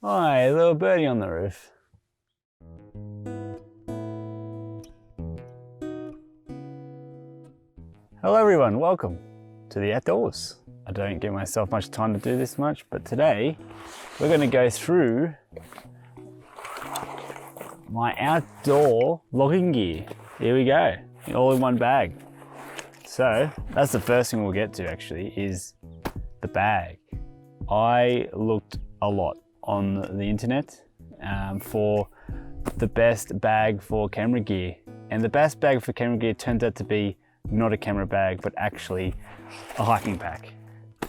Hi, little birdie on the roof. Hello everyone, welcome to the outdoors. I don't give myself much time to do this much, but today we're going to go through my outdoor logging gear. Here we go, all in one bag. So that's the first thing we'll get to actually, is the bag. I looked a lot on the internet for the best bag for camera gear. And the best bag for camera gear turns out to be not a camera bag, but actually a hiking pack.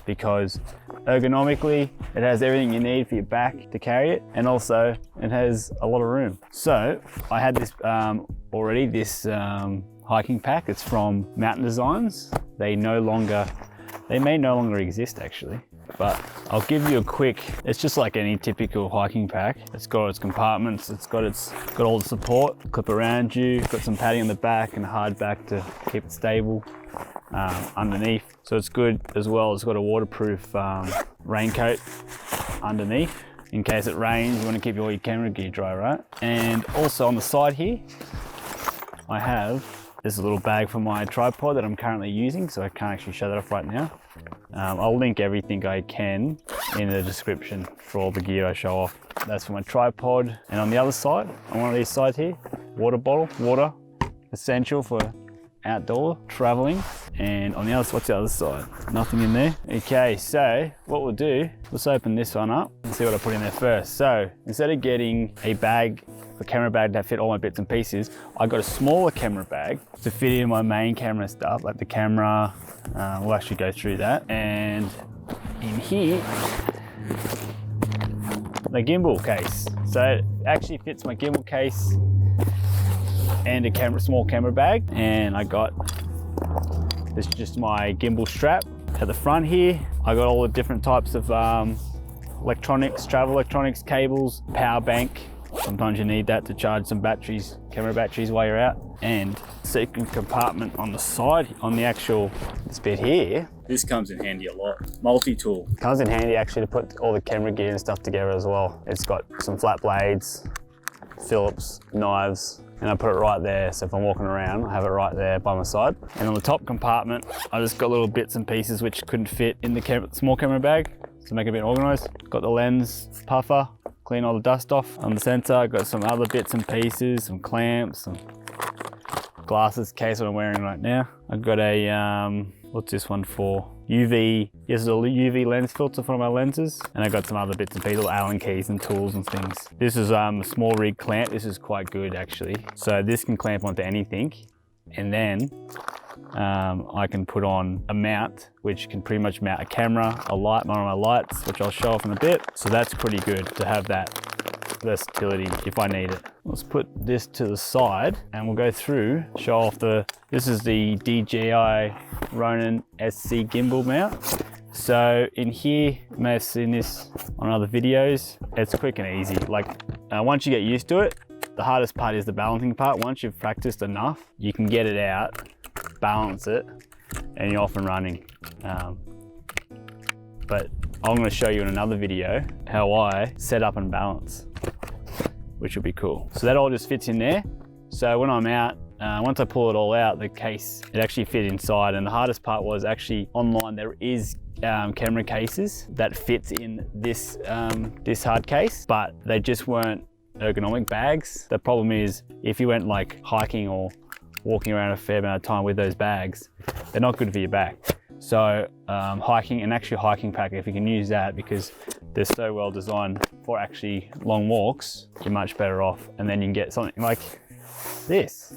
Because ergonomically, it has everything you need for your back to carry it, and also it has a lot of room. So I had this already, this hiking pack. It's from Mountain Designs. They may no longer exist actually, but I'll give you a quick, it's just like any typical hiking pack. It's got its compartments, it's got all the support, clip around you, got some padding on the back and a hard back to keep it stable underneath. So it's good as well. It's got a waterproof raincoat underneath. In case it rains, you want to keep all your camera gear dry, right? And also on the side here, I have this little bag for my tripod that I'm currently using, so I can't actually show that off right now. I'll link everything I can in the description for all the gear I show off. That's for my tripod. And on the other side, on one of these sides here, water bottle, water, essential for outdoor traveling. And on the other, what's the other side? Nothing in there. Okay, so what we'll do, let's open this one up and see what I put in there first. So instead of getting a bag, a camera bag that fit all my bits and pieces, I got a smaller camera bag to fit in my main camera stuff, like the camera. We'll actually go through that. And in here, the gimbal case. So it actually fits my gimbal case and a small camera bag. And I got, this is just my gimbal strap at the front here. I got all the different types of electronics, travel electronics, cables, power bank. Sometimes you need that to charge some batteries, camera batteries while you're out. And second compartment on the side, on the actual, this bit here. This comes in handy a lot. Multi-tool. Comes in handy actually to put all the camera gear and stuff together as well. It's got some flat blades, Phillips, knives, and I put it right there. So if I'm walking around, I have it right there by my side. And on the top compartment, I just got little bits and pieces which couldn't fit in the small camera bag, to make it a bit organized. Got the lens puffer, clean all the dust off on the sensor. I got some other bits and pieces, some clamps, some glasses case that I'm wearing right now. I've got a, what's this one for? UV, yes, it's a UV lens filter for my lenses. And I got some other bits and pieces, Allen keys and tools and things. This is a small rig clamp. This is quite good actually. So this can clamp onto anything. And then I can put on a mount, which can pretty much mount a camera, a light, one of my lights, which I'll show off in a bit. So that's pretty good to have that versatility if I need it. Let's put this to the side and we'll go through, show off this is the DJI Ronin SC gimbal mount. So in here, you may have seen this on other videos. It's quick and easy. Like once you get used to it, the hardest part is the balancing part. Once you've practiced enough, you can get it out, balance it, and you're off and running. But I'm going to show you in another video how I set up and balance, which will be cool. So that all just fits in there. So when I'm out, once I pull it all out, the case, it actually fit inside. And the hardest part was actually online, there is camera cases that fits in this, this hard case, but they just weren't ergonomic bags. The problem is if you went like hiking or walking around a fair amount of time with those bags, they're not good for your back. So hiking, and actually hiking pack, if you can use that, because they're so well designed for actually long walks, you're much better off. And then you can get something like this.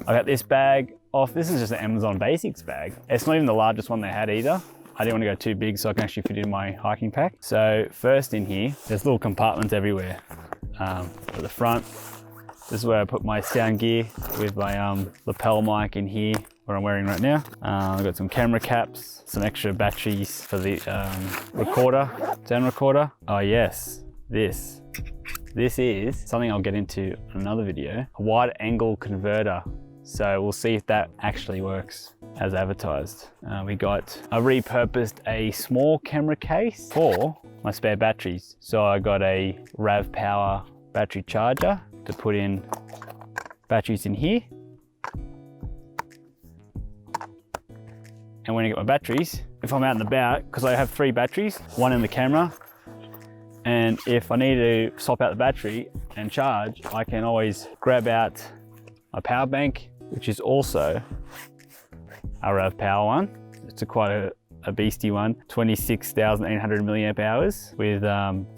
I got this bag off, this is just an Amazon Basics bag. It's not even the largest one they had either. I didn't want to go too big so I can actually fit in my hiking pack. So first in here, there's little compartments everywhere. At the front, this is where I put my sound gear with my lapel mic in here, what I'm wearing right now. I've got some camera caps, some extra batteries for the recorder, sound recorder. Oh yes, this is something I'll get into in another video, a wide angle converter. So we'll see if that actually works as advertised. I repurposed a small camera case for my spare batteries. So I got a RAV Power battery charger to put in batteries in here. And when I get my batteries, if I'm out and about, because I have 3 batteries, 1 in the camera, and if I need to swap out the battery and charge, I can always grab out my power bank, which is also a RAV Power one. It's quite a beastie one, 26,800 milliamp hours with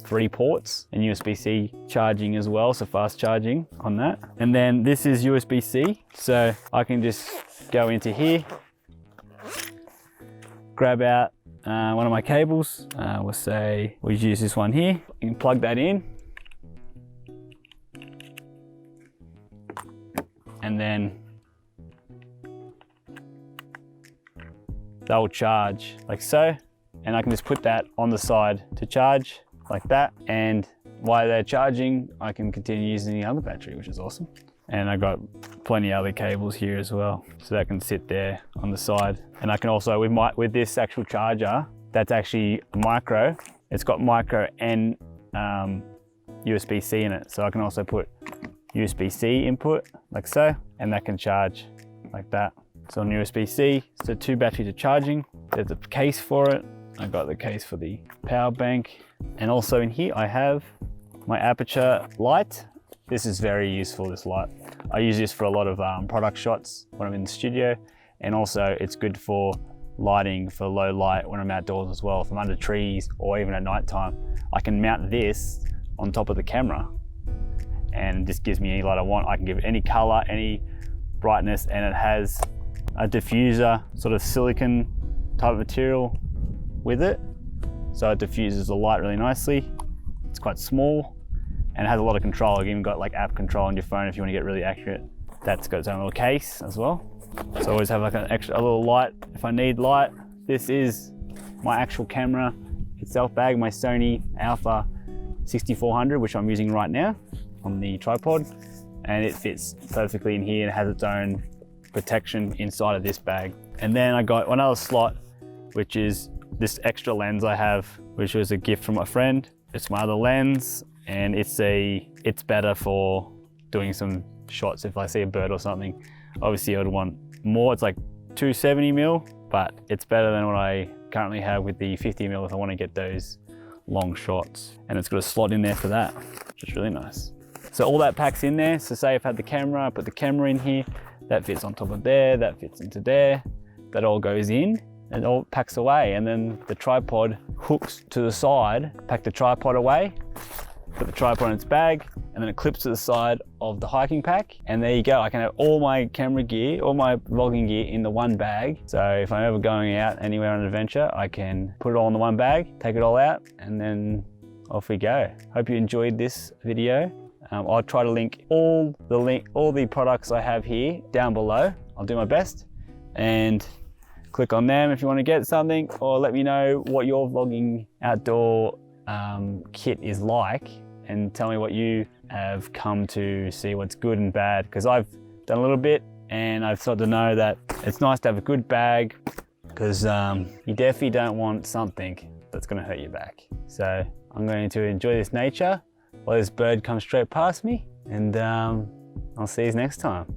3 ports and USB-C charging as well, so fast charging on that. And then this is USB-C, so I can just go into here, grab out one of my cables. We'll use this one here. You can plug that in, and then that will charge like so, and I can just put that on the side to charge like that, and while they're charging I can continue using the other battery, which is awesome. And I got plenty of other cables here as well, so that can sit there on the side. And I can also, with this actual charger, that's actually micro. It's got micro and USB-C in it, so I can also put USB-C input like so, and that can charge like that. So on USB-C, so 2 batteries are charging. There's a case for it. I got the case for the power bank. And also in here I have my aperture light. This is very useful, this light. I use this for a lot of product shots when I'm in the studio, and also it's good for lighting for low light when I'm outdoors as well. If I'm under trees or even at night time, I can mount this on top of the camera and this gives me any light I want. I can give it any color, any brightness, and it has a diffuser, sort of silicon type of material with it. So it diffuses the light really nicely. It's quite small and it has a lot of control. You've even got like app control on your phone if you want to get really accurate. That's got its own little case as well. So I always have like a little light if I need light. This is my actual camera itself bag, my Sony Alpha 6400, which I'm using right now on the tripod, and it fits perfectly in here and has its own protection inside of this bag. And then I got one other slot, which is this extra lens I have, which was a gift from a friend. It's my other lens, and it's better for doing some shots if I see a bird or something. Obviously I would want more, it's like 270mm, but it's better than what I currently have with the 50mm if I want to get those long shots. And it's got a slot in there for that, which is really nice. So all that packs in there. So say if I had the camera, I put the camera in here, that fits on top of there, that fits into there, that all goes in, and it all packs away. And then the tripod hooks to the side, pack the tripod away, put the tripod in its bag, and then it clips to the side of the hiking pack. And there you go. I can have all my camera gear, all my vlogging gear in the one bag. So if I'm ever going out anywhere on an adventure, I can put it all in the one bag, take it all out, and then off we go. Hope you enjoyed this video. I'll try to link all the products I have here down below. I'll do my best, and click on them if you want to get something, or let me know what your vlogging outdoor kit is like, and tell me what you have come to see what's good and bad, because I've done a little bit and I've started to know that it's nice to have a good bag, because you definitely don't want something that's going to hurt your back. So I'm going to enjoy this nature while this bird comes straight past me, and I'll see you next time.